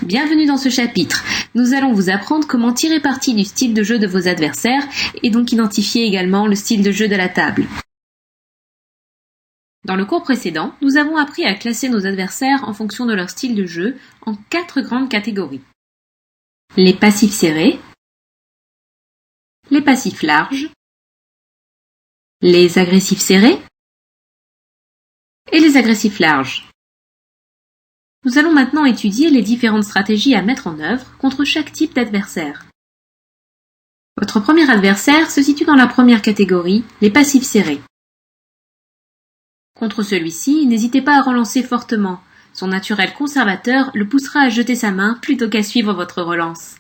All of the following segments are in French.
Bienvenue dans ce chapitre. Nous allons vous apprendre comment tirer parti du style de jeu de vos adversaires et donc identifier également le style de jeu de la table. Dans le cours précédent, nous avons appris à classer nos adversaires en fonction de leur style de jeu en 4 grandes catégories. Les passifs serrés, les passifs larges, les agressifs serrés et les agressifs larges. Nous allons maintenant étudier les différentes stratégies à mettre en œuvre contre chaque type d'adversaire. Votre premier adversaire se situe dans la première catégorie, les passifs serrés. Contre celui-ci, n'hésitez pas à relancer fortement. Son naturel conservateur le poussera à jeter sa main plutôt qu'à suivre votre relance.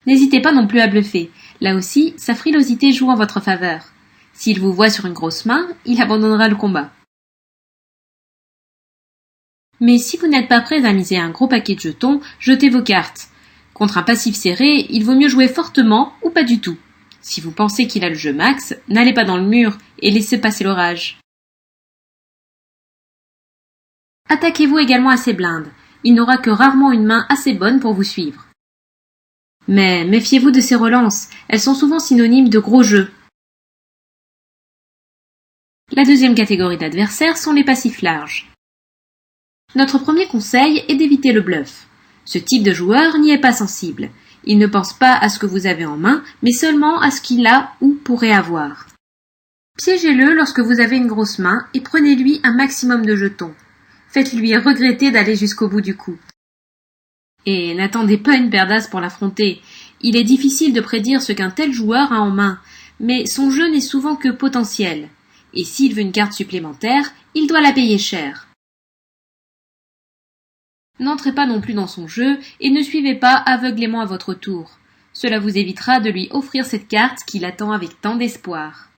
N'hésitez pas non plus à bluffer. Là aussi, sa frilosité joue en votre faveur. S'il vous voit sur une grosse main, il abandonnera le combat. Mais si vous n'êtes pas prêt à miser un gros paquet de jetons, jetez vos cartes. Contre un passif serré, il vaut mieux jouer fortement ou pas du tout. Si vous pensez qu'il a le jeu max, n'allez pas dans le mur et laissez passer l'orage. Attaquez-vous également à ses blindes. Il n'aura que rarement une main assez bonne pour vous suivre. Mais méfiez-vous de ses relances, elles sont souvent synonymes de gros jeux. La deuxième catégorie d'adversaires sont les passifs larges. Notre premier conseil est d'éviter le bluff. Ce type de joueur n'y est pas sensible. Il ne pense pas à ce que vous avez en main, mais seulement à ce qu'il a ou pourrait avoir. Piégez-le lorsque vous avez une grosse main et prenez-lui un maximum de jetons. Faites-lui regretter d'aller jusqu'au bout du coup. Et n'attendez pas une paire d'as pour l'affronter. Il est difficile de prédire ce qu'un tel joueur a en main, mais son jeu n'est souvent que potentiel. Et s'il veut une carte supplémentaire, il doit la payer cher. N'entrez pas non plus dans son jeu et ne suivez pas aveuglément à votre tour. Cela vous évitera de lui offrir cette carte qu'il attend avec tant d'espoir.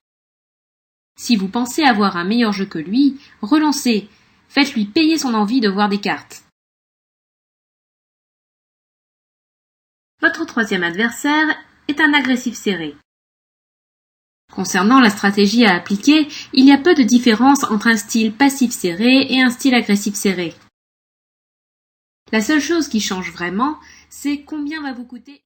Si vous pensez avoir un meilleur jeu que lui, relancez. Faites-lui payer son envie de voir des cartes. Votre troisième adversaire est un agressif serré. Concernant la stratégie à appliquer, il y a peu de différence entre un style passif serré et un style agressif serré. La seule chose qui change vraiment, c'est combien va vous coûter